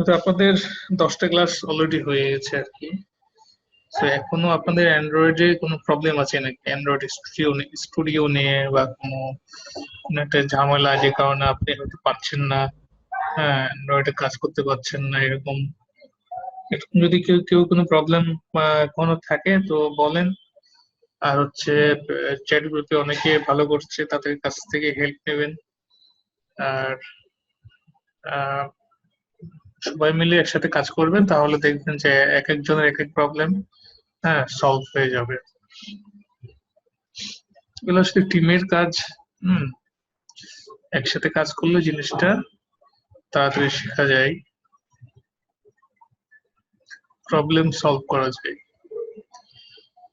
তো আপনাদের 10টা ক্লাস অলরেডি হয়ে গেছে আর কি। তো এখনো আপনাদের অ্যান্ড্রয়েডে কোনো প্রবলেম আছে নাকি, অ্যান্ড্রয়েড স্টুডিও নিয়ে, বা কোনো একটা ঝামেলা যে কারণে আপনি হয়তো পাচ্ছেন না, হ্যাঁ, অ্যান্ড্রয়েডে কাজ করতে পারছেন না, এরকম এরকম যদি কেউ কেউ কোনো প্রবলেম কোনো থাকে তো বলেন। আর হচ্ছে চ্যাট গ্রুপে অনেকে ভালো করছে, তাদের কাছ থেকে হেল্প নেবেন। আর আহ, সবাই মিলে একসাথে কাজ করবেন, তাহলে দেখবেন যে এক একজনের এক এক প্রবলেম, হ্যাঁ, সলভ হয়ে যাবে। এগুলো আসলে টিমের কাজ। হুম। একসাথে কাজ করলে জিনিসটা তাড়াতাড়ি শেখা যায়, প্রবলেম সলভ করা যায়।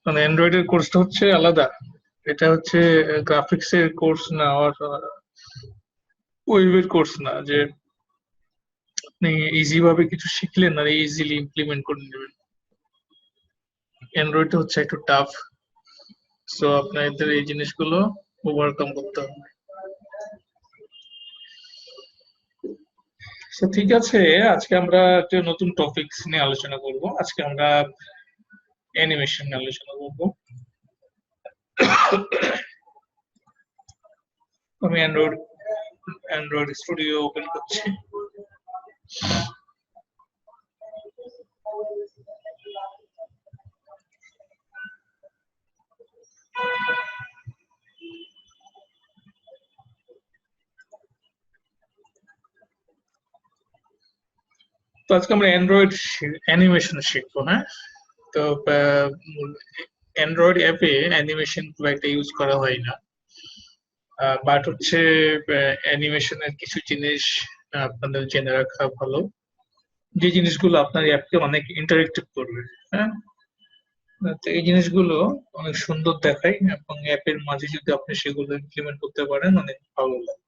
মানে অ্যান্ড্রয়েড এর কোর্সটা হচ্ছে আলাদা, এটা হচ্ছে গ্রাফিক্স এর কোর্স না, আর ওয়েবের কোর্স না যে আপনি ইজি ভাবে কিছু শিখলেন আর ইজিলি ইমপ্লিমেন্ট করে নেবেন। অ্যান্ড্রয়েড হচ্ছে একটু টাফ, সো আপনাদের এই জিনিসগুলো ওভারকাম করতে হবে। তো ঠিক আছে, আজকে আমরা একটা নতুন টপিকস নিয়ে আলোচনা করব। আজকে আমরা অ্যানিমেশন নিয়ে আলোচনা করব। আমি অ্যান্ড্রয়েড স্টুডিও ওপেন করছি। তো আজকে আমরা অ্যান্ড্রয়েড অ্যানিমেশন শিখবো, হ্যাঁ। তো অ্যান্ড্রয়েড অ্যাপে অ্যানিমেশন খুব একটা ইউজ করা হয় না, বাট হচ্ছে অ্যানিমেশনের কিছু জিনিস আপনাদের জেনে রাখা ভালো, যে জিনিসগুলো আপনার অ্যাপকে অনেক ইন্টারেক্টিভ করবে, হ্যাঁ। তো এই জিনিসগুলো অনেক সুন্দর দেখায়, এবং অ্যাপের মাঝে যদি আপনি সেগুলো ইমপ্লিমেন্ট করতে পারেন অনেক ভালো লাগে।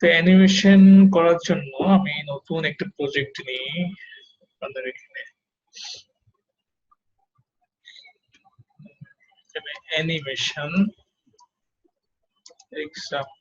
তো অ্যানিমেশন করার জন্য আমি নতুন একটা প্রজেক্ট নিই আপনাদের এখানে। Animation example.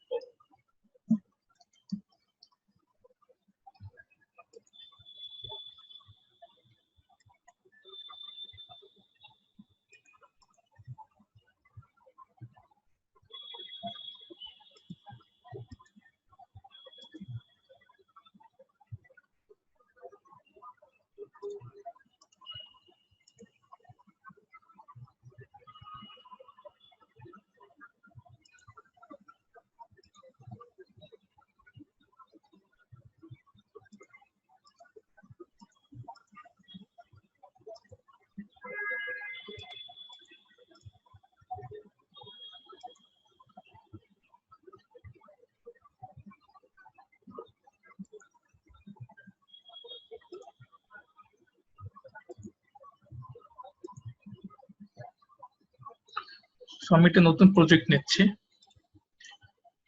আমি একটা নতুন প্রজেক্ট নিচ্ছি।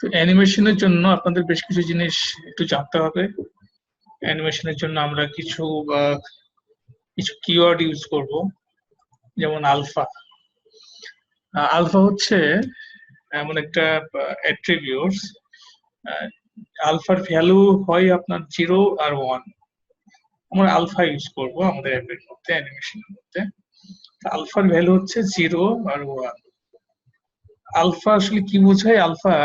তো অ্যানিমেশনের জন্য আপনাদের বেশ কিছু জিনিস একটু জানতে হবে। অ্যানিমেশনের জন্য আমরা কিছু কিওয়ার্ড ইউজ করব, যেমন আলফা। আলফা হচ্ছে এমন একটা অ্যাট্রিবিউটস, আলফার ভ্যালু হয় আপনার 0 আর 1। আমরা আলফা ইউজ করব আমাদের অ্যাপের মধ্যে, অ্যানিমেশনের মধ্যে। আলফার ভ্যালু হচ্ছে 0 আর 1। আলফা আসলে কি বোঝায়? আলফা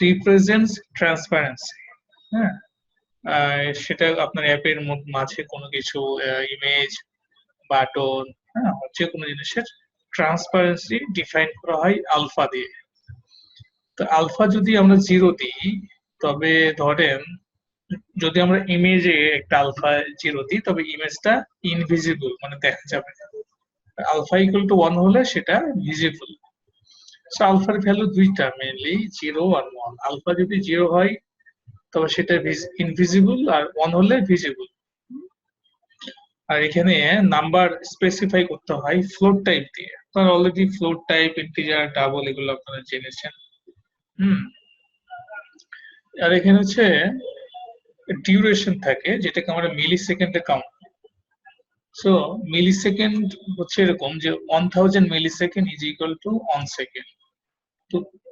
রিপ্রেজেন্টস ট্রান্সপারেন্সি, হ্যাঁ। সেটা আপনার অ্যাপের মাঝে কোনো কিছু ইমেজ, বাটন, হ্যাঁ, যে কোনো জিনিসের ট্রান্সপারেন্সি ডিফাইন করা হয় আলফা দিয়ে। তো আলফা যদি আমরা 0 দিই, তবে ধরেন যদি আমরা ইমেজে একটা আলফা 0 দিই, তবে ইমেজটা ইনভিজিবল, মানে দেখা যাবে না। আলফা ইকুয়াল টু 1 হলে সেটা ভিজিবল। আলফার ভ্যালু দুইটা মেইনলি, 0 আর 1। আলফা যদি 0 হয় তবে সেটা ইনভিজিবল, আর 1 হলে ভিজিবল। আর এখানে নাম্বার স্পেসিফাই করতে হয় ফ্লোট টাইপ দিয়ে। আপনারা already float type, integer, double এগুলো আপনারা জেনেছেন। হুম। আর এখানে হচ্ছে ডিউরেশন থাকে, যেটাকে আমরা মিলি সেকেন্ডে কাউন্ট। সো মিলি সেকেন্ড হচ্ছে এরকম যে 1000 millisecond is equal to 1 second,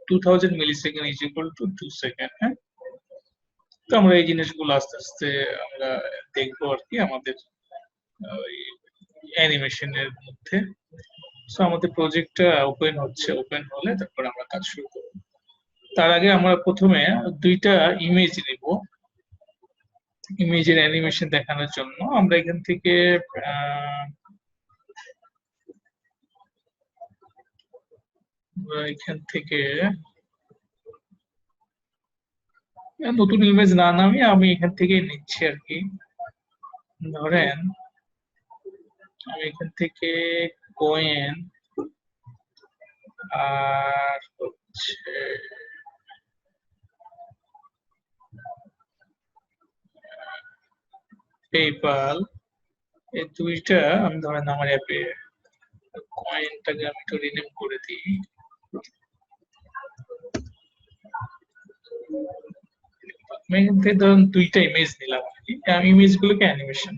2000 millisecond is equal to 2 second, হ্যাঁ। তো আমরা এই জিনিসগুলো আস্তে আস্তে আমরা দেখবো আর কি আমাদের অ্যানিমেশনের মধ্যে। সো আমাদের প্রজেক্টটা ওপেন হচ্ছে, ওপেন হলে তারপর আমরা কাজ শুরু করব। তার আগে আমরা প্রথমে দুইটা ইমেজ নিব ইমেজের অ্যানিমেশন দেখানোর জন্য। আমরা এখান থেকে নতুন ইমেজ না নামিয়ে আমি এখান থেকে নিচ্ছি আর কি। ধরেন আমি এখান থেকে কয়েন আর হচ্ছে পেপাল, এই দুইটা আমি ধরেন আমার অ্যাপে কয়েনটাকে আমি একটু রিনেম করে দিই। আমি এখান থেকে ধরুন দুইটা ইমেজ নিলাম আর কি। আমি ইমেজগুলোকে অ্যানিমেশন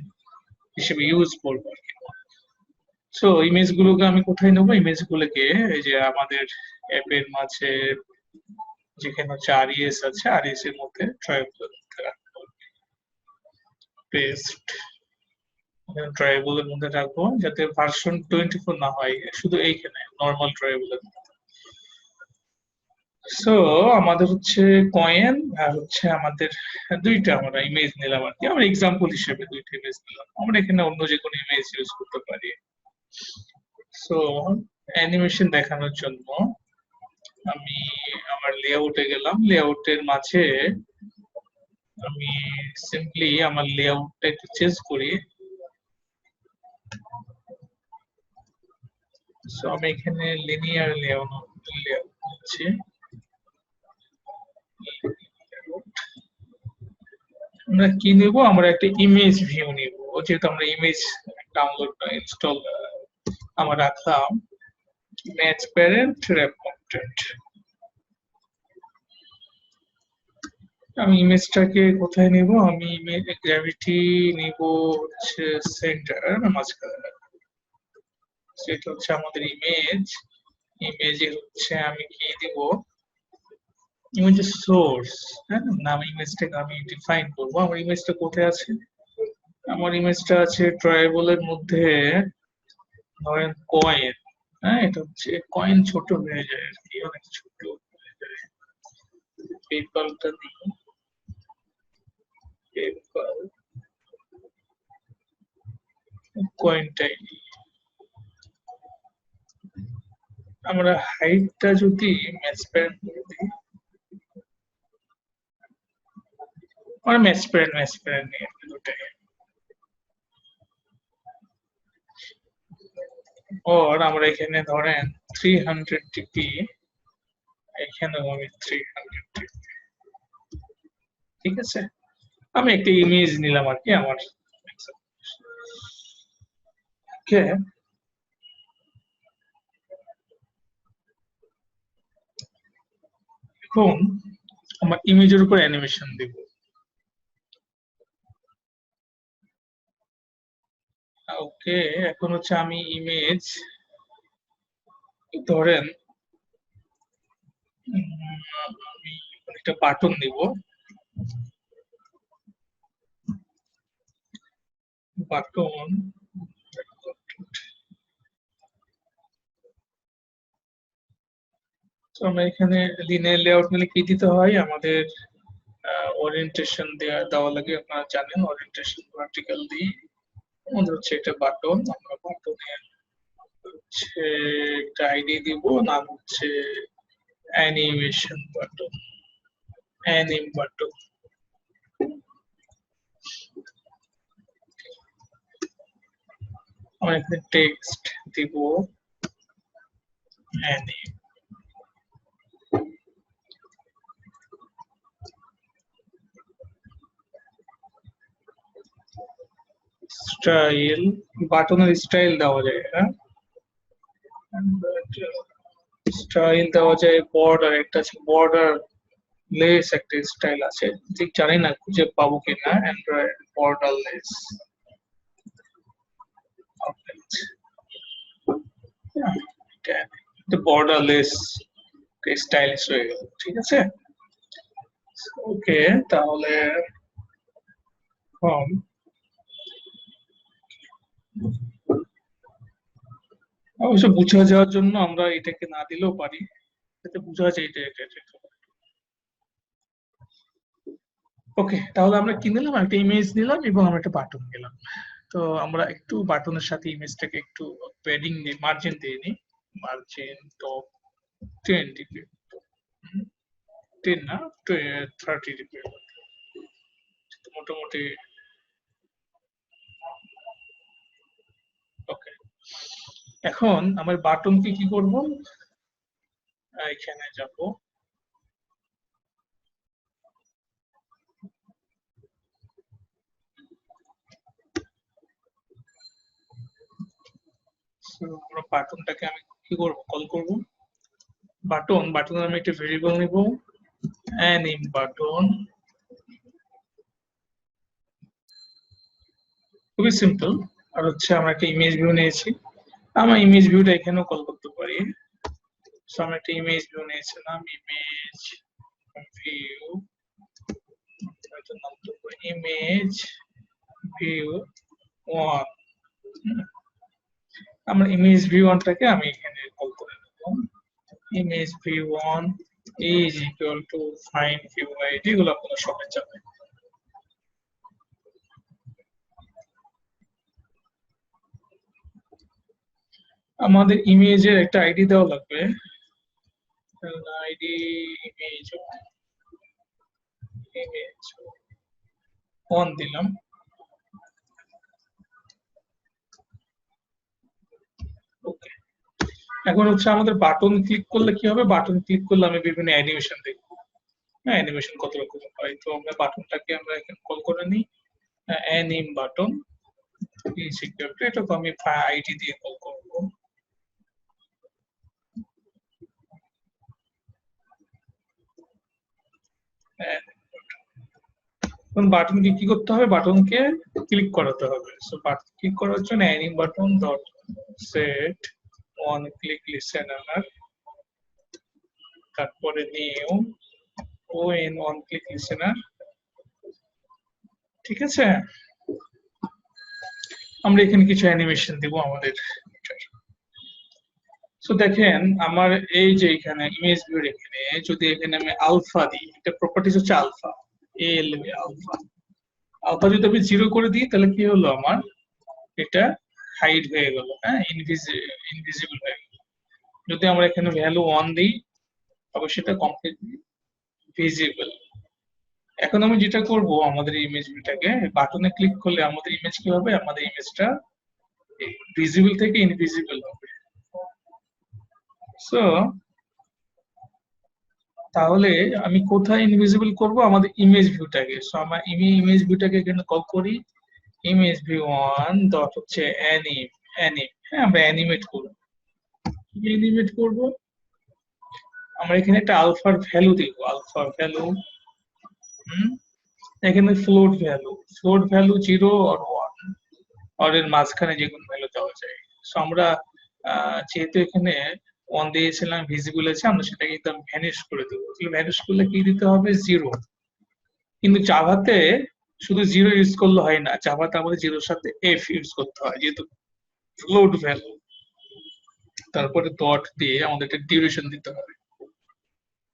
হিসেবে ইউজ করবো আর কি। সো ইমেজগুলোকে আমি কোথায় নেবো? ইমেজগুলোকে এই যে আমাদের অ্যাপের মাঝে যেখানে হচ্ছে আরইএস আছে, আরইএস এর মধ্যে ট্রায়াঙ্গল রাখবো, পেস্ট ট্রায়াঙ্গল এর মধ্যে রাখবো, যাতে ভার্সন 24 না হয়, শুধু এইখানে নরমাল ট্রায়াঙ্গল এর। সো আমাদের হচ্ছে কয়েন আর হচ্ছে আমাদের দুইটা আমরা ইমেজ নিলাম আর কি। আমরা এক্সাম্পল হিসেবে দুইটা ইমেজ নিলাম, আমরা এখানে অন্য যে কোনো ইমেজ ইউজ করতে পারি। সো অ্যানিমেশন দেখানোর জন্য আমি আমার লেআউটে গেলাম, লেআউটের মাঝে আমি সিম্পলি আমার লেআউটটা একটু চেঞ্জ করি। সো আমি এখানে লিনিয়ার লেআউট হচ্ছে আমরা কি নেব? আমরা একটা ইমেজ ভিউ নিব, যেহেতু আমরা ইমেজ ডাউনলোড বা ইনস্টল আমরা রাখলাম। ম্যাচ প্যারেন্ট র্যাপ কন্টেন্ট, আমি ইমেজটাকে কোথায় নিব? আমি ইমেজ গ্র্যাভিটি নিব হচ্ছে সেন্টার মাঝখানে। সেটা হচ্ছে আমাদের ইমেজ। ইমেজে হচ্ছে আমি কি দিব? ইমেজের সোর্স, হ্যাঁ না, আমি ইমেজটাকে আমি ডিফাইন করবো। আমার ইমেজটা কোথায় আছে? আমার ইমেজটা আছে ট্রায়াঙ্গলের মধ্যে, ধরেন কয়েন। হ্যাঁ, এটা হচ্ছে কয়েন ছোট হয়ে যায় আর কি, অনেক ছোট হয়ে যায়। পেপালটা দিই, পেপাল কয়েনটাই নিই। আমরা হাইটটা যদি ম্যাচ প্যারেন্ট করে দিই, আমরা ম্যাচ প্যারেন্ট নিয়ে দুটাই। ওর আমরা এখানে ধরেন 300 ডিপি, এখানেও আমি 300 ডিপি, ঠিক আছে। আমি একটা ইমেজ নিলাম আর কি আমার। ওকে, এখন আমার ইমেজের উপর অ্যানিমেশন দিব। ওকে, এখন হচ্ছে আমি ইমেজ ধরেন আমি একটা বাটন দিব, বাটন তো আমরা এখানে লিনিয়ার লেআউট নিলে কি দিতে হয়? আমাদের ওরিয়েন্টেশন দেওয়া লাগে, আপনারা জানেন ওরিয়েন্টেশন ভার্টিক্যাল দিই। আমাদের হচ্ছে একটা বাটন, আমরা বাটনে হচ্ছে একটা আইডি দিব, নাম হচ্ছে অ্যানিমেশন বাটন, অ্যানিম বাটন। আমরা এখানে টেক্সট দিব অ্যানিম। স্টাইল, বাটনের স্টাইল দেওয়া যায়, হ্যাঁ স্টাইল দেওয়া যায়। বর্ডার একটা আছে, বর্ডার লেস একটা স্টাইল আছে, ঠিক জানি না খুঁজে পাবো কিনা। Android border less, border less stylish হয়ে গেল, ঠিক আছে। ওকে, তাহলে অবশ্য বোঝা যাওয়ার জন্য আমরা এটাকে না দিলেও পারি, যাতে বোঝা যায় এটা। ওকে, তাহলে আমরা কি নিলাম, একটা ইমেজ নিলাম এবং আমরা একটা বাটন নিলাম। তো আমরা একটু বাটনের সাথে ইমেজটাকে একটু প্যাডিং দিয়ে মার্জিন দিয়ে নিই। মার্জিন টপ 10 ডিগ্রি, 10 না, 30 ডিগ্রি মোটামুটি। ওকে, এখন আমার বাটনকে কি করব, এখানে যাব, আমরা বাটনটাকে আমি কি করব, কল করব বাটনের আমি একটা ভেরিয়েবল নিব, অ্যানিম বাটন। খুবই সিম্পল। আর হচ্ছে আমরা একটা ইমেজ ভিউ নিয়েছি, আমার ইমেজ ভিউটা এখানেও কল করতে পারি। সো আমরা একটা ইমেজ ভিউ নিয়েছিলাম, ইমেজ ভিউ, ইমেজ ভিউ 1। আমরা ইমেজ ভিউ 1টাকে আমি এখানে কল করে নেব, image view 1 is equal to find view ID, এগুলো আপনারা সবাই জানেন। আমাদের ইমেজের একটা আইডি দেওয়া লাগবে, আইডি ইমেজ 1 দিলাম। ওকে, এখন হচ্ছে আমাদের বাটন ক্লিক করলে কি হবে, বাটন ক্লিক করলে আমি বিভিন্ন অ্যানিমেশন দেখবো। হ্যাঁ, অ্যানিমেশন কত রকম হয়, তো আমরা বাটনটাকে আমরা এখানে কল করে নিই, anime button is equal two, এটা তো আমি আইডি দিয়ে কল করবো, এখন বাটনকে কি করতে হবে, বাটনকে ক্লিক করাতে হবে। সো বাটন ক্লিক করার জন্য anim button dot set on click listener, তারপরে new on on click listener. ঠিক আছে, আমরা এখানে কিছু অ্যানিমেশন দিব আমাদের। সো দেখেন আমার এই যে এখানে ইমেজ ভিউর এখানে যদি এখানে আমি আলফা দিই, এটা প্রপার্টিজ হচ্ছে আলফা, এল আলফা। আলফা যদি আমি 0 করে দিই তাহলে কি হলো, আমার এটা হাইড হয়ে গেল, হ্যাঁ, ইনভিজিবল হয়ে গেল। যদি আমরা এখানে ভ্যালু 1 দিই তবে সেটা কমপ্লিটলি ভিজিবল। এখন আমি যেটা করব, আমাদের ইমেজ ভিউটাকে বাটনে ক্লিক করলে আমাদের ইমেজ কি হবে, আমাদের ইমেজটা ভিজিবল থেকে ইনভিজিবল হবে। সো তাহলে আমি কোথায় ইনভিজিবল করব, আমাদের ইমেজ ভিউটাকে। সো আমরা ইমেজ ভিউটাকে এখানে কল করি, ইমেজ ভিউ 1 ডট হচ্ছে অ্যানিম, হ্যাঁ, আমরা অ্যানিমেট করব। কি অ্যানিমেট করব, আমরা এখানে একটা আলফার ভ্যালু দিব, আলফা ভ্যালু, এখানে ফ্লোট ভ্যালু 0 আর 1, আর এর মাঝখানে যে কোনো ভ্যালু দেওয়া যায়। সো আমরা যেহেতু এখানে 1 দিয়েছিলাম, ভিজিবল আছে, আমরা সেটাকে একদম ভ্যানিশ করে দেবো। তাহলে ভ্যানিশ করলে কি দিতে হবে, 0। কিন্তু জাভাতে শুধু 0 ইউজ করলে হয় না, জাভাতে আমাদের 0-র সাথে এফ ইউজ করতে হয়, যেহেতু ফ্লোট ভ্যালু। তারপরে ডট দিয়ে আমাদের একটা ডিউরেশন দিতে হবে,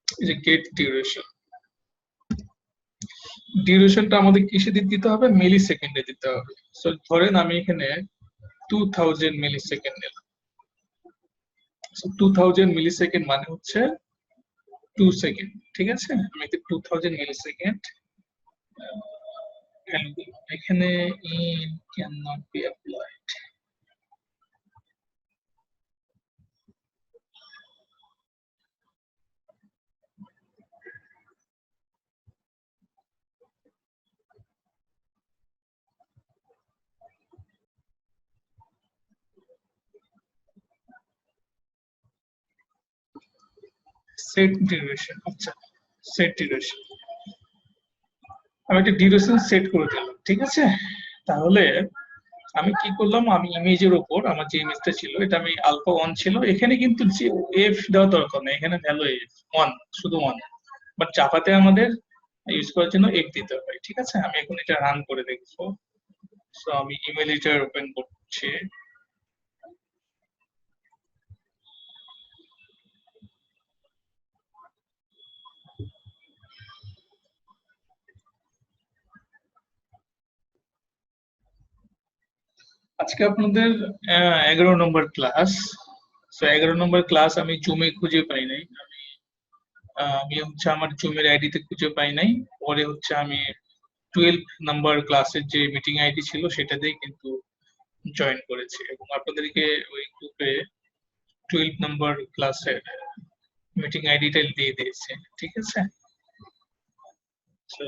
এই যে গেট ডিউরেশন। ডিউরেশনটা আমাদের কিসে দিতে হবে, মিলি সেকেন্ডে দিতে হবে। সো ধরেন আমি এখানে 2000 মিলি সেকেন্ড নিলাম। 2000 মিলি সেকেন্ড মানে হচ্ছে 2 সেকেন্ড। ঠিক আছে, আমি 2000 মিলি সেকেন্ড এখানে in can not be applied. Set duration, আচ্ছা, সেট ডিউরেশন, আমি একটা ডিউরেশন সেট করে দিলাম। ঠিক আছে, তাহলে আমি কি করলাম, আমি ইমেজের উপর আমার যে ইমেজটা ছিল এটা আমি আলফা 1 ছিল, এখানে কিন্তু যে এফ দেওয়া দরকার নেই, এখানে ভ্যালু এফ 1, শুধু 1। বাট জাভাতে আমাদের ইউজ করার জন্য এক দিতে হয়। ঠিক আছে, আমি এখন এটা রান করে দেখবো। সো আমি ইমেল এডিটর ওপেন করছি। আজকে আপনাদের 11 নম্বর ক্লাস। তো 11 নম্বর ক্লাস আমি জুমে খুঁজে পাই নাই। আমি হচ্ছে আমার জুমের আইডিতে খুঁজে পাই নাই। পরে হচ্ছে আমি 12 নম্বর ক্লাসের যে মিটিং আইডি ছিল সেটাতেই কিন্তু জয়েন করেছি এবং আপনাদেরকে ওই গ্রুপে 12 নম্বর ক্লাসের মিটিং আইডিটা দিয়ে দিয়েছি। ঠিক আছে, তো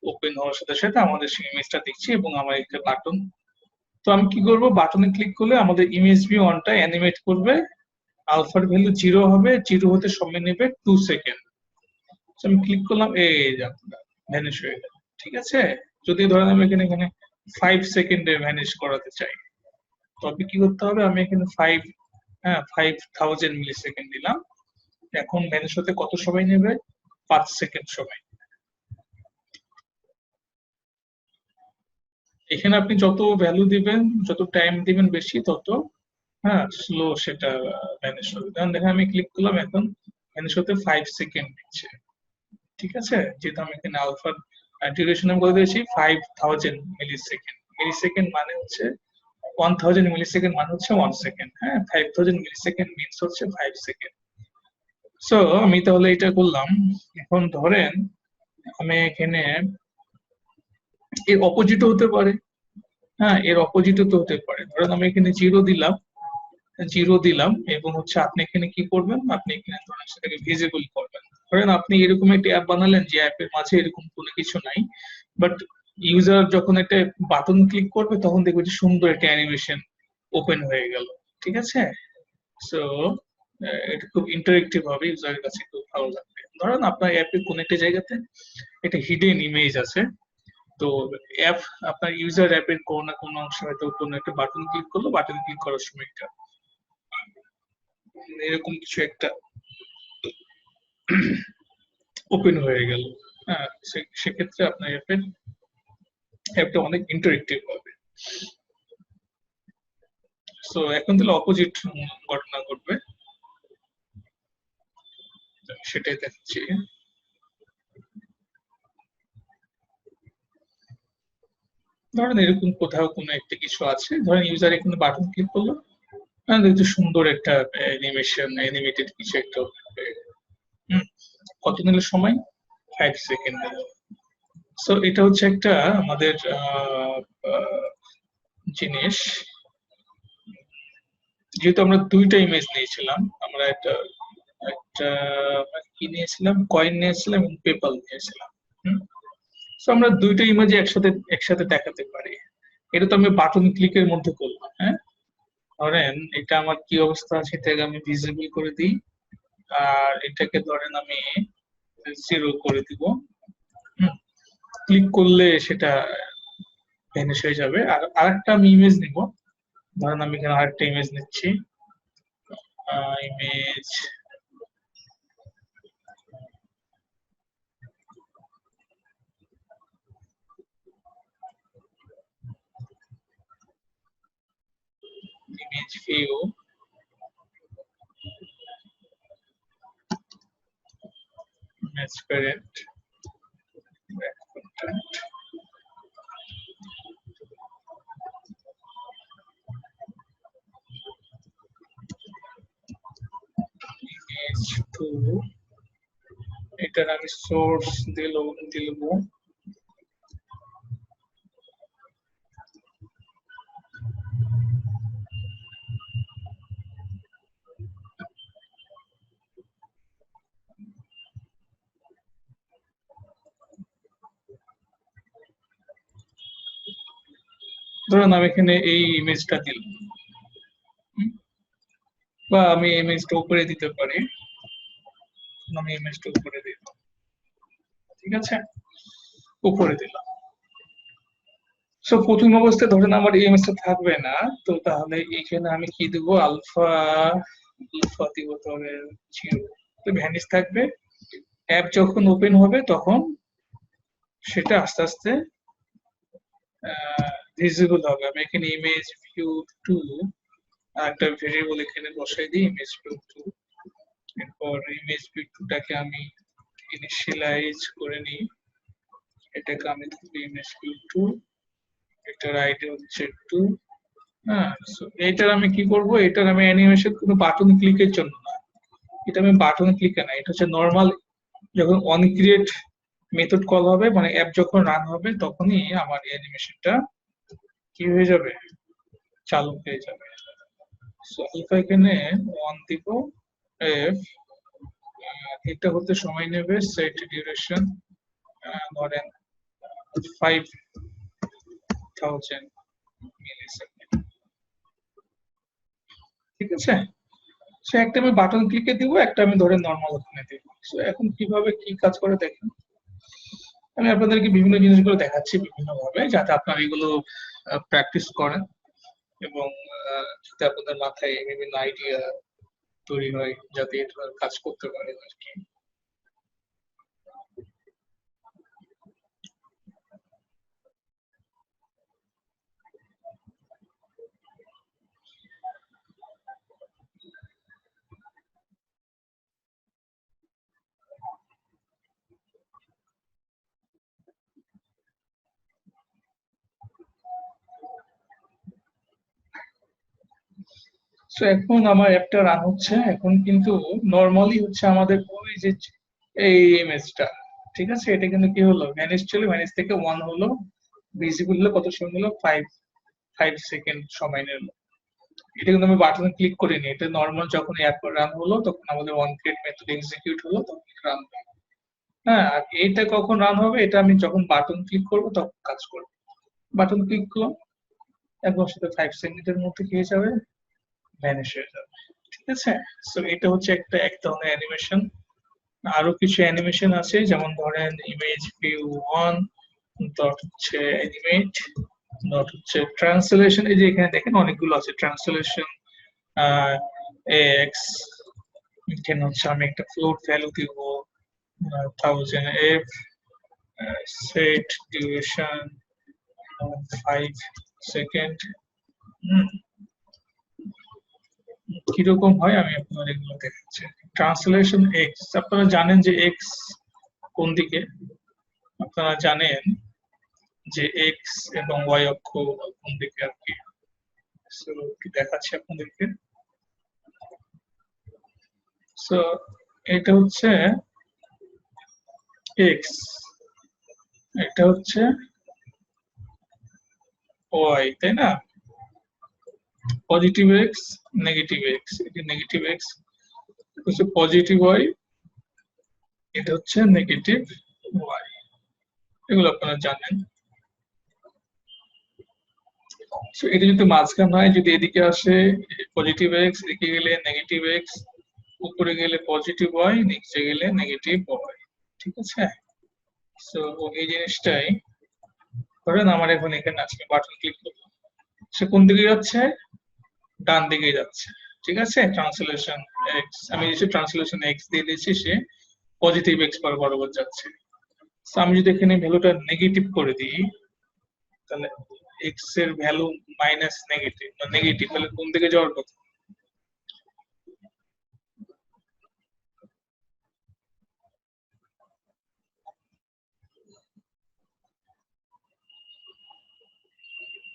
ওপেন হওয়ার সাথে সাথে আমাদের সেই ইমেজটা দেখছি এবং আমার একটা বাটন। তো আমি কি করব, বাটনে ক্লিক করলে আমাদের ইমেজ ভিউ অনটা অ্যানিমেট করবে। আলফার ভ্যালু 0 হবে, 0 হতে সময় নেবে 2 সেকেন্ড। আমি ক্লিক করলাম, এই যে আপনার ভ্যানিশ হয়ে গেল। ঠিক আছে, যদি ধরেন আমি এখানে এখানে 5 সেকেন্ডে ভ্যানিশ করাতে চাই, তবে কি করতে হবে, আমি এখানে 5000 মিলি সেকেন্ড দিলাম। এখন ভ্যানিশ হতে কত সময় নেবে, 5 সেকেন্ড সময়। এখানে আপনি যত ভ্যালু দিবেন, যত টাইম দিবেন বেশি, তত স্লো সেটা ভ্যানিশ হবে। কারণ দেখেন আমি ক্লিক করলাম, এখন ভ্যানিশ হতে 5 সেকেন্ড দিচ্ছে। ঠিক আছে, যেহেতু আমি এখানে আলফার ডিউরেশন আমি বলে দিয়েছি 5000 মিলি সেকেন্ড। মিলি সেকেন্ড মানে হচ্ছে 1000 মিলি সেকেন্ড মানে হচ্ছে 1 সেকেন্ড। 5000 মিলি সেকেন্ড মিনস হচ্ছে 5 সেকেন্ড। সো আমি তাহলে এটা করলাম। এখন ধরেন আমি এখানে এর অপোজিটও হতে পারে। এর অপোজিটও তো হতে পারে। ধরেন আমি এখানে 0 দিলাম এবং হচ্ছে আপনি এখানে কি করবেন, আপনি এখানে ধরেন সেটাকে ভিজিবল করবেন। ধরেন আপনি এরকম একটা অ্যাপ বানালেন যে অ্যাপের মাঝে এরকম কোনো কিছু নাই, বাট ইউজার যখন একটা বাটন ক্লিক করবে তখন দেখবে যে সুন্দর একটা অ্যানিমেশন ওপেন হয়ে গেল। ঠিক আছে, সো এটা খুব ইন্টারেক্টিভ হবে, ইউজারের কাছে খুব ভালো লাগবে। ধরেন আপনার অ্যাপে কোন একটা জায়গাতে একটা হিডেন ইমেজ আছে, তো অ্যাপ আপনার ইউজার অ্যাপের কোনো না কোনো অংশে হয়তো কোনো একটা বাটন ক্লিক করলো, বাটন ক্লিক করার সময় এটা এরকম কিছু একটা ওপেন হয়ে গেল। সেক্ষেত্রে আপনার অ্যাপটা অনেক ইন্টারেক্টিভ হবে। সো এখন তাহলে অপোজিট ঘটনা ঘটবে, সেটাই দেখাচ্ছি। ধরেন এরকম কোথাও কোনো একটা কিছু আছে, ধরেন ইউজার এখানে বাটন ক্লিক করলো, দেখতে সুন্দর একটা অ্যানিমেশন, অ্যানিমেটেড কিছু একটা হুম, কত নিল সময়, 5 সেকেন্ড। সো এটা হচ্ছে একটা আমাদের জিনিস। যেহেতু আমরা দুইটা ইমেজ নিয়েছিলাম, আমরা একটা একটা কি নিয়েছিলাম, কয়েন নিয়েছিলাম এবং পেপাল নিয়েছিলাম। তো আমরা দুইটা ইমেজ একসাথে একসাথে দেখাতে পারি। এটা তো আমি বাটন ক্লিকের মধ্যে করলাম। ধরেন এটা আমার কি অবস্থা আছে, সেটাকে আমি ভিজিবল করে দিই। আর এটাকে ধরেন আমি 0 করে দিব। ক্লিক করলে সেটা ভ্যানিশ হয়ে যাবে। আর আরেকটা আমি ইমেজ নিব। ধরেন আমি এখানে আরেকটা ইমেজ নিচ্ছি। Image image view, image parent, image to, এটার আমি সোর্স দিলব। ধরুন আমি এখানে এই ইমেজটা দিলাম, বা আমি ইমেজটা উপরে দিতে পারি, আমি ইমেজটা উপরে দিলাম, ঠিক আছে, উপরে দিলাম। সো প্রথম অবস্থায় ধরেন আমার এই ইমেজটা থাকবে না, তো তাহলে এখানে আমি কি দেব, আলফা, আলফা দিব তাহলে 0, তো ভ্যানিশ থাকবে। অ্যাপ যখন ওপেন হবে তখন সেটা আস্তে আস্তে ভিজিবল হবে। আমি এখানে ইমেজ ভিউ 2 একটা ভেরিয়েবল এখানে বসাই দিই, ইমেজ ভিউ 2। এরপর ইমেজ ভিউ 2 টাকে আমি ইনিশিয়ালাইজ করে নিই, এটাকে আমি ধরি ইমেজ ভিউ 2, এটার আইডি হচ্ছে 2। হ্যাঁ, সো এটার আমি কি করব, এটার আমি অ্যানিমেশন কোনো বাটন ক্লিকের জন্য না, এটা আমি বাটন ক্লিকে না, এটা হচ্ছে নরমাল যখন অন ক্রিয়েট মেথড কল হবে, মানে অ্যাপ যখন রান হবে তখনই আমার এই অ্যানিমেশনটা কি হয়ে যাবে, চালু হয়ে যাবে। সো আলফা এখানে 1 দিব, এফ এটা হতে সময় নেবে, সেট ডিউরেশন ধরেন 5000 মিলিসেকেন্ড, ঠিক আছে। সো একটা আমি বাটন ক্লিকে দিব, একটা আমি ধরে নরমাল ওখানে দিব। সো এখন কিভাবে কি কাজ করে দেখেন, আমি আপনাদেরকে বিভিন্ন জিনিসগুলো দেখাচ্ছি বিভিন্ন ভাবে, যাতে আপনারা এগুলো প্র্যাকটিস করেন এবং যাতে আপনাদের মাথায় বিভিন্ন আইডিয়া তৈরি হয়, যাতে এটা কাজ করতে পারে আর কি। সো এখন আমার অ্যাপটা রান হচ্ছে, এখন কিন্তু নরমালি হচ্ছে আমাদের ওই যে এই ইমেজটা, ঠিক আছে, এটা কিন্তু কি হলো, ভ্যানিশ ছিল, ভ্যানিশ থেকে 1 হলো, ভিজিবল হলো কত সময় হলো, 5 সেকেন্ড সময় নিল। এটা কিন্তু আমি বাটনে ক্লিক করিনি, এটা নরমাল যখন অ্যাপ রান হলো তখন আমাদের ওয়ান ক্রিয়েট মেথড এক্সিকিউট হলো, তখন রান হবে। হ্যাঁ, আর এটা কখন রান হবে, এটা আমি যখন বাটন ক্লিক করব তখন কাজ করবে। বাটন ক্লিক করলাম, একবার সাথে 5 সেকেন্ডের মধ্যে কি হয়ে যাবে, ভ্যানিশ হয়ে যাবে, ঠিক আছে। সো এটা হচ্ছে একটা এক ধরনের অ্যানিমেশন। আরো কিছু অ্যানিমেশন আছে, যেমন ধরেন ইমেজ ভিউ 1 ডট হচ্ছে অ্যানিমেট ডট হচ্ছে ট্রান্সলেশন, এই যে এখানে দেখেন অনেকগুলো আছে, ট্রান্সলেশন এক্স, এখানে হচ্ছে আমি একটা ফ্লোট ভ্যালু দিব 1000 এফ, সেট ডিউরেশন 5 সেকেন্ড। কিরকম হয় আমি আপনার এগুলো দেখাচ্ছি। ট্রান্সলেশন এক্স, আপনারা জানেন যে এক্স কোন দিকে, আপনারা জানেন যে এক্স এবং ওয়াই অক্ষ কোন দিকে আর কি। সো কি দেখাচ্ছি আপনাদেরকে। সো এটা হচ্ছে এক্স, এটা হচ্ছে ওয়াই, তাই না, পজিটিভ এক্স নেগেটিভ এক্স, এটা নেগেটিভ এক্স হচ্ছে পজিটিভ ওয়াই, এটা হচ্ছে নেগেটিভ ওয়াই, এগুলো আপনারা জানেন। সো এটা যদি মাঝখান হয়, যদি এদিকে আসে পজিটিভ এক্স, এদিকে গেলে নেগেটিভ এক্স, উপরে গেলে পজিটিভ ওয়াই, নিচে গেলে নেগেটিভ ওয়াই, ঠিক আছে। সো এই জিনিসটাই ধরেন আমার এখন এখানে আজকে বাটন ক্লিক করলাম, সে কোন দিকে যাচ্ছে, ডান দিকে যাচ্ছে, ঠিক আছে। ট্রান্সলেশন এক্স, আমি যে ট্রান্সলেশন এক্স দিয়ে দিয়েছি, সে পজিটিভ এক্স বরাবর যাচ্ছে। So, আমি যদি এখানে ভ্যালুটা নেগেটিভ করে দিই, তাহলে এক্স এর ভ্যালু মাইনাস নেগেটিভ বা নেগেটিভ, তাহলে কোন দিকে যাওয়ার কথা,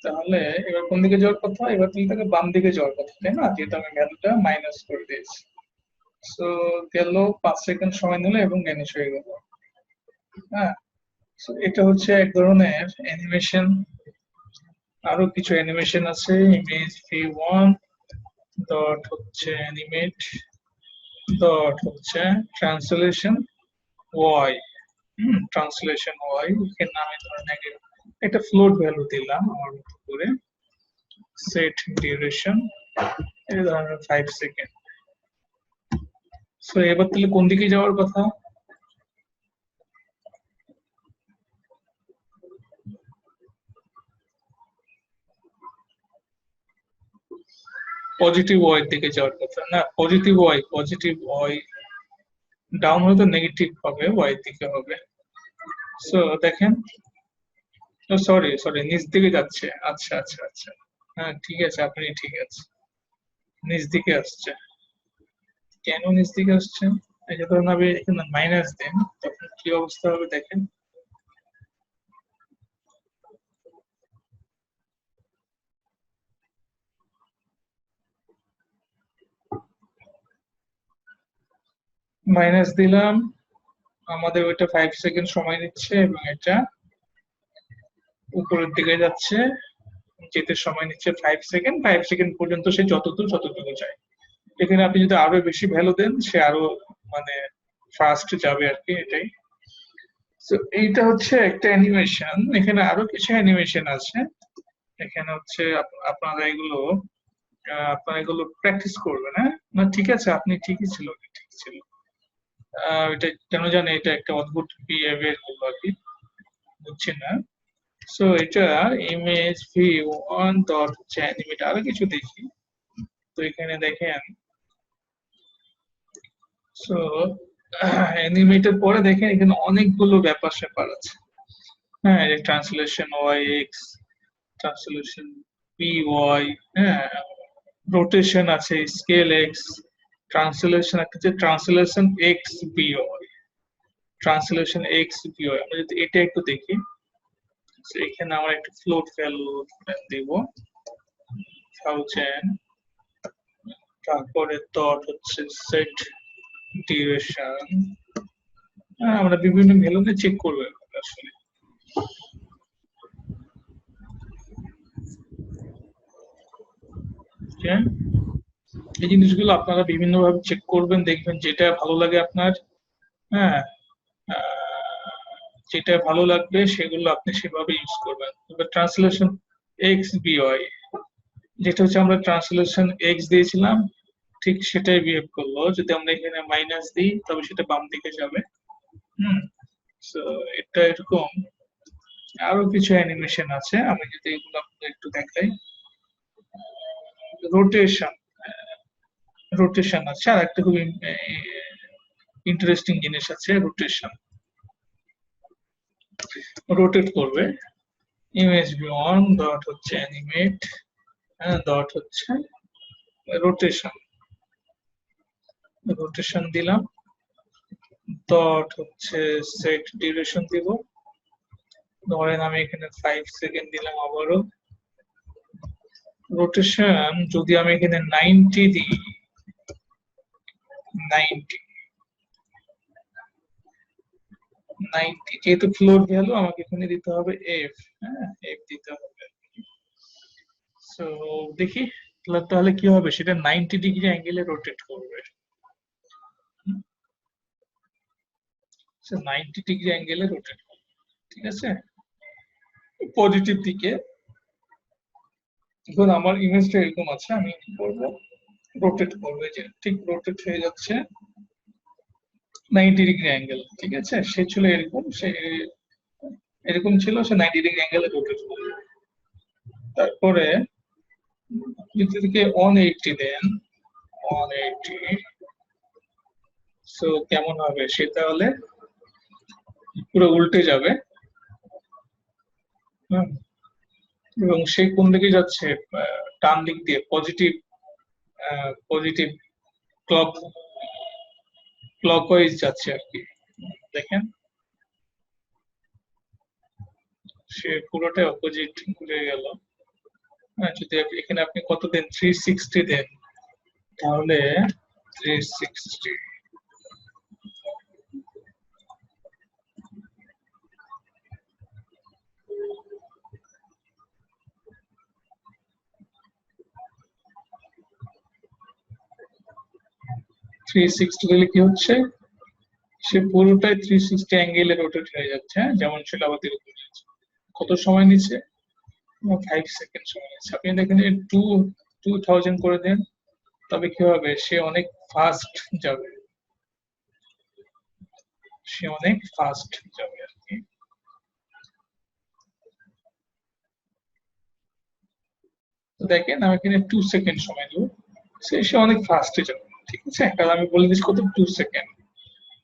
তাহলে এবার কোন দিকে যাওয়ার কথা, এবার তুমি তাকে বাম দিকে যাওয়ার কথা, তাই না, যেহেতু আমি ভ্যালুটা মাইনাস করে দিয়েছি। সো গেল 5 সেকেন্ড সময় নিল এবং ভ্যানিশ হয়ে গেল। হ্যাঁ, so এটা হচ্ছে এক ধরনের অ্যানিমেশন। আরো কিছু অ্যানিমেশন আছে, ইমেজ ভিউ 1 ডট হচ্ছে অ্যানিমেট ডট হচ্ছে ট্রান্সলেশন ওয়াই, ট্রান্সলেশন ওয়াই, এর নামে ধরেন আগে একটা ফ্লোট ভ্যালু দিলাম আমার মতো করে, সেট ডিউরেশন এই ধরনের 5 সেকেন্ড। সো এবার তাহলে কোন দিকে যাওয়ার কথা? পজিটিভ ওয়াই দিকে যাওয়ার কথা না, পজিটিভ ওয়াই ডাউন হলে তো নেগেটিভ হবে, ওয়াই দিকে হবে। সো দেখেন, সরি সরি নিচ দিকে যাচ্ছে, আচ্ছা আচ্ছা আচ্ছা, হ্যাঁ ঠিক আছে, আপনি ঠিক আছে, নিচ দিকে আসছে। কেন নিচ দিকে আসছে? এই যে ধরুন আমি এখানে মাইনাস দেন, তখন কি অবস্থা হবে দেখেন। মাইনাস দিলাম, আমাদের ওইটা 5 সেকেন্ড সময় নিচ্ছে এবং এটা উপরের দিকে যাচ্ছে, যেতে সময় নিচ্ছে 5 সেকেন্ড, 5 সেকেন্ড পর্যন্ত সে যতটুকু চায়। এখানে আপনি যদি আরো বেশি ভ্যালু দেন, সে আরো মানে ফাস্ট যাবে আর কি, এটাই। তো এইটা হচ্ছে একটা অ্যানিমেশন। এখানে আরো কিছু অ্যানিমেশন আছে। এখানে হচ্ছে আপনারা এগুলো প্র্যাকটিস করবেন, হ্যাঁ না ঠিক আছে, আপনি ঠিকই ছিল, ঠিক ছিল। এটা কেন জানে এটা একটা অদ্ভুত বিহেভিয়ার গুলো আর কি, বুঝছি না। সো এটা ইমেজ ভিউ অন ডট হচ্ছে অ্যানিমেট, আরো কিছু দেখি। তো এখানে দেখেন, সো অ্যানিমেটের পরে দেখেন এখানে অনেকগুলো ব্যাপার স্যাপার আছে। হ্যাঁ, translation Y X, translation P Y, হ্যাঁ, রোটেশন আছে, স্কেল এক্স, ট্রান্সলেশন একটা translation X BY, translation X BY. আমরা যদি এটা একটু দেখি, এখানে আমরা একটা ফ্লোট ভ্যালু দেব 1000, তারপরে ডট হচ্ছে সেট ডিউরেশন। আমরা বিভিন্ন ভ্যালু দিয়ে চেক করবো আসলে। এই জিনিসগুলো আপনারা বিভিন্ন ভাবে চেক করবেন, দেখবেন যেটা ভালো লাগে আপনার, হ্যাঁ, যেটা ভালো লাগবে সেগুলো আপনি সেভাবে ইউজ করবেন। এবার ট্রান্সলেশন এক্স বিওয়াই, যেটা হচ্ছে আমরা ট্রান্সলেশন এক্স দিয়েছিলাম, ঠিক সেটাই বিহেভ করলো। যদি আমরা এখানে মাইনাস দিই তবে সেটা বাম দিকে যাবে। হুম, সো এটা এরকম। আরো কিছু অ্যানিমেশন আছে, আমি যদি এগুলো আপনাদের একটু দেখাই। রোটেশন, রোটেশন আছে, আর একটা খুব ইন্টারেস্টিং জিনিস আছে, রোটেশন। রোটেট করবে, ইমেজ ভিউ অন ডট হচ্ছে অ্যানিমেট, ডট হচ্ছে রোটেশন, রোটেশন দিলাম, ডট হচ্ছে সেট ডিউরেশন দিব, ধরেন আমি এখানে 5 সেকেন্ড দিলাম আবারও। রোটেশন যদি আমি এখানে 90 দিই, 90 90, যেহেতু ফ্লোর ভ্যালু আমাকে এখানে দিতে হবে এফ, হ্যাঁ এফ দিতে হবে। সো দেখি তাহলে কি হবে, সেটা 90 ডিগ্রি অ্যাঙ্গেলে রোটেট করবে। 90 ডিগ্রি অ্যাঙ্গেলে রোটেট করবে, ঠিক আছে, পজিটিভ দিকে। ধর আমার ইমেজটা এরকম আছে, আমি কি করবো, রোটেট করবে, যে ঠিক রোটেট হয়ে যাচ্ছে 90 ডিগ্রি অ্যাঙ্গেল, ঠিক আছে। সে ছিল এরকম, সে এরকম ছিল, সে 90 ডিগ্রি অ্যাঙ্গেলে রোটেট করবে। তারপরে যদি থেকে 180 দেন, 180, সো কেমন হবে সে, তাহলে পুরো উল্টে যাবে। হুম, এবং সে কোন দিকে যাচ্ছে, ডান দিক দিয়ে, পজিটিভ, পজিটিভ ক্লক ক্লকওয়াইজ যাচ্ছে আর কি। দেখেন সে পুরোটাই অপোজিট ঘুরে গেল। হ্যাঁ, যদি এখানে আপনি কত দেন, 360 দেন, তাহলে 360, দিলে কি হচ্ছে, সে পুরোটাই 360 অ্যাঙ্গেলে রোটেট হয়ে যাচ্ছে, হ্যাঁ, যেমন ছিল আমাদের উপরে। কত সময় নিচ্ছে? 5 সেকেন্ড সময় নিচ্ছে। আপনি দেখেন 2000 করে দেন, তবে কি হবে, সে অনেক ফাস্ট যাবে, সে অনেক ফাস্ট যাবে আর কি। তো দেখেন আমি এখানে 2 সেকেন্ড সময় দেবো, সে অনেক ফাস্টে যাবে, ঠিক আছে, কারণ আমি বলে দিচ্ছি কত, 2 সেকেন্ড।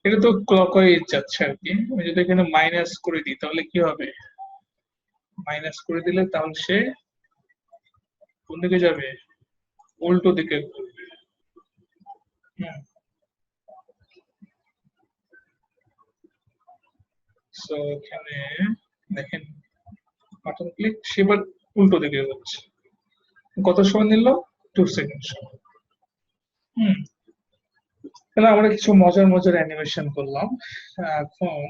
এটা তো ক্লকওয়াইজ যাচ্ছে আর কি। আমি যদি এখানে মাইনাস করে দিই তাহলে কি হবে, মাইনাস করে দিলে তাহলে সে কোন দিকে যাবে, উল্টো দিকে ঘুরবে। সো এখানে দেখেন বাটন ক্লিক, সে এবার উল্টো দিকে যাচ্ছে। কত সময় নিল, 2 সেকেন্ড সময়। হুম, তাহলে আমরা কিছু মজার মজার অ্যানিমেশন করলাম। এখন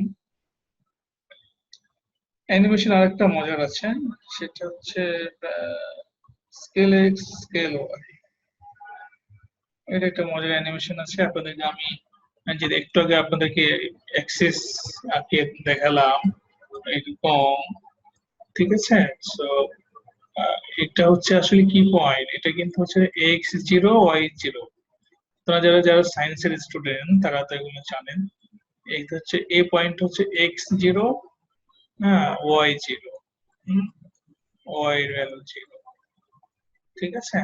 অ্যানিমেশন আরেকটা মজার আছে, সেটা হচ্ছে স্কেল এক্স স্কেল ওয়াই। এটা একটা মজার অ্যানিমেশন আছে আপনাদেরকে আমি, যে একটু আগে আপনাদেরকে অ্যাক্সেস আঁকে দেখালাম এরকম, ঠিক আছে। সো এটা হচ্ছে আসলে কি পয়েন্ট, এটা কিন্তু হচ্ছে x0 y0। তোমরা যারা যারা সায়েন্সের স্টুডেন্ট তারা তো এগুলো জানেন। এইটা হচ্ছে এ পয়েন্ট হচ্ছে x0, হ্যাঁ, y0, y এর ভ্যালু 0, ঠিক আছে।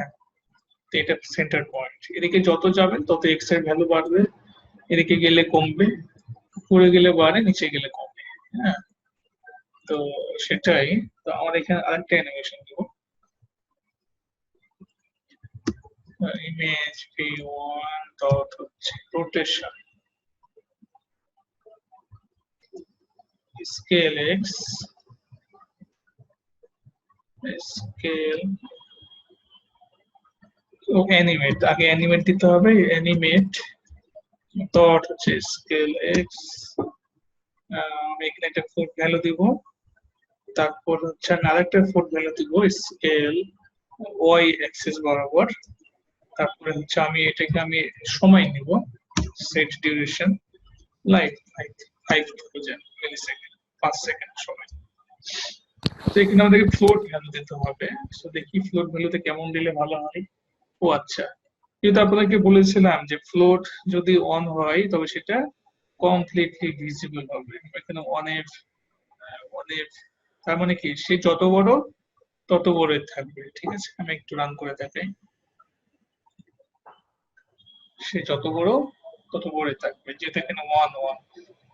তো এটা সেন্টার পয়েন্ট, এদিকে যত যাবেন তত x এর ভ্যালু বাড়বে, এদিকে গেলে কমবে, উপরে গেলে বাড়ে, নিচে গেলে কমবে। হ্যাঁ, তো সেটাই। তো আমার এখানে আরেকটা অ্যানিমেশন দেবো, ইমেজ v1 ডট হচ্ছে রোটেশন স্কেল এক্স স্কেল ও অ্যানিমেট, আগে অ্যানিমেট দিতে হবে, অ্যানিমেট ডট হচ্ছে স্কেল এক্স, আমি এখানে একটা ফুট ভ্যালু দিব, তারপর হচ্ছে আমি আরেকটা ফুট ভ্যালু দিব স্কেল ওয়াই অ্যাক্সিস বরাবর, তারপরে হচ্ছে আমি এটাকে আমি সময় নিব, সেট ডিউরেশন লাইক 5000 মিলি সেকেন্ড, 5 সেকেন্ড সময়। তো এখানে আমাদেরকে ফ্লোট ভ্যালু দিতে হবে। তো দেখি ফ্লোট ভ্যালুতে কেমন দিলে ভালো হয়। ও আচ্ছা, কিন্তু আপনাকে বলেছিলাম যে ফ্লোট যদি অন হয় তবে সেটা কমপ্লিটলি ভিজিবল হবে। এখানে অনেক অনেক, তার মানে কি সে যত বড় তত বড় থাকবে, ঠিক আছে। আমি একটু রান করে দেখাই, সে যত বড় তত বড় থাকবে, যেহেতু এখানে 1 1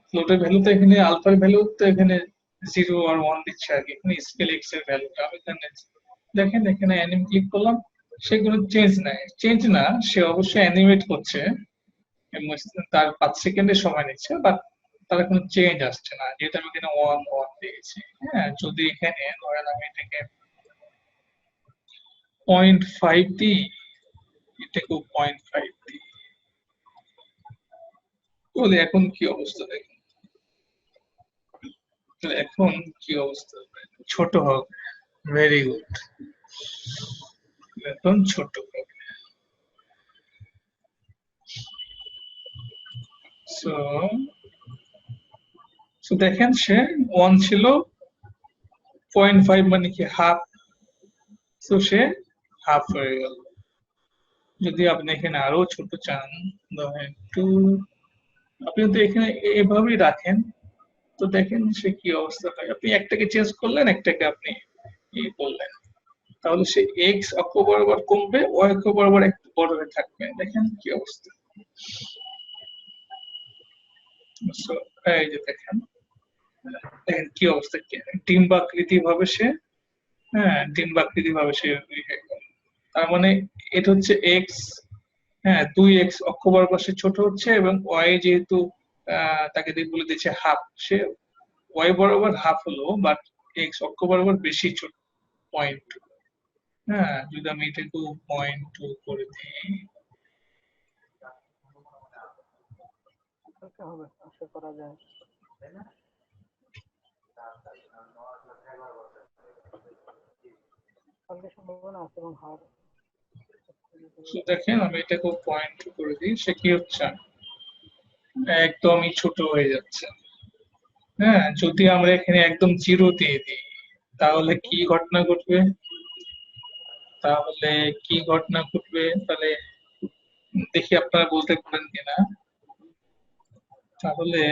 ফ্লোটের ভ্যালু, তো এখানে আলফার ভ্যালু তো এখানে 0 আর 1 দিচ্ছে আর কি। এখানে স্কেল এক্স এর ভ্যালুটা আমি এখানে দেখেন, এখানে অ্যানিম ক্লিক করলাম, সেগুলো চেঞ্জ নাই, চেঞ্জ না, সে অবশ্যই অ্যানিমেট করছে এবং তার 5 সেকেন্ডের সময় নিচ্ছে, বাট তার কোনো চেঞ্জ আসছে না, যেহেতু আমি এখানে 1 1 দিয়েছি। হ্যাঁ, যদি এখানে ধরেন আমি এটাকে 0.5 দিই, এটাকেও 0.5 দিই, তাহলে এখন কি অবস্থা দেখুন, তাহলে এখন কি অবস্থা, ছোট হোক, ভেরি গুড, এখন ছোট হোক। সো সো দেখেন সে 1 ছিল, 0.5 মানে কি হাফ, তো সে হাফ হয়ে গেল। যদি আপনি এখানে আরো ছোট চান, ধরেন একটু, আপনি তো এখানে এভাবেই রাখেন, তো দেখেন সে কি অবস্থা হয়। আপনি একটাকে চেঞ্জ করলেন, একটাকে আপনি করলেন, তাহলে সে এক্স অক্ষ বরাবর কমবে, ওয়াই অক্ষ বরাবর একটু বড় হয়ে থাকবে, দেখেন কি অবস্থা। So, এই যে দেখেন, দেখেন কি অবস্থা, ডিম্বাকৃতি ভাবে সে, হ্যাঁ, ডিম্বাকৃতি ভাবে সে তার মানে এটা হচ্ছে এক্স, হ্যাঁ, 2x অক্ষ বরাবর সে ছোট হচ্ছে, এবং ওয়াই যেহেতু তাকে বলে দিচ্ছে হাফ, সে ওয়াই বরাবর হাফ হলো, বাট এক্স অক্ষ বরাবর বেশি ছোট, 0.2। হ্যাঁ, যদি আমি এটাকে 0.2 করে দিই, হবে আশা করা যায়। কালকে সম্ভাবনা আছে এবং হার দেখেন আমি এটাকে 0.2 করে দিই, সে কি হচ্ছে, একদমই ছোট হয়ে যাচ্ছে। হ্যাঁ, যদি আমরা এখানে একদম জিরো দিয়ে দিই, তাহলে কি ঘটনা ঘটবে? তাহলে কি ঘটনা ঘটবে তাহলে দেখি আপনারা বলতে পারেন কিনা। তাহলে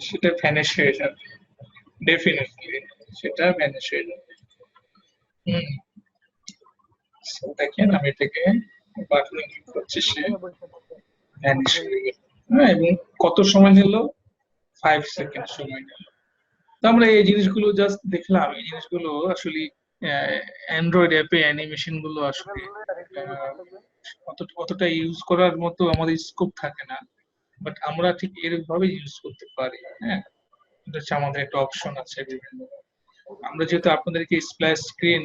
সেটা ভ্যানিশ হয়ে যাবে, ডেফিনেটলি সেটা ভ্যানিশ হয়ে যাবে। হুম। So, দেখেন আমি এটাকে বাটনে ক্লিক করছি, সে বসে থাকে ভ্যানিশ হয়ে গেল। হ্যাঁ, এবং কত সময় নিল? 5 সেকেন্ড সময় নিল। তো আমরা এই জিনিসগুলো জাস্ট দেখলাম, এই জিনিসগুলো আসলে অ্যান্ড্রয়েড অ্যাপে অ্যানিমেশন গুলো আসলে আহ, অতটা ইউজ করার মতো আমাদের স্কোপ থাকে না, বাট আমরা ঠিক এরভাবে ইউজ করতে পারি। হ্যাঁ, এটা হচ্ছে আমাদের একটা অপশন আছে বিভিন্ন। আমরা যেহেতু আপনাদেরকে স্প্ল্যাশ স্ক্রিন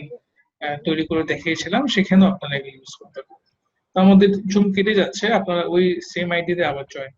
তৈরি করে দেখিয়েছিলাম, সেখানেও আপনারা এগুলো ইউজ করতে পারেন। তো আমাদের জুম কেটে যাচ্ছে, আপনারা ওই সেম আইডিতে আবার জয়েন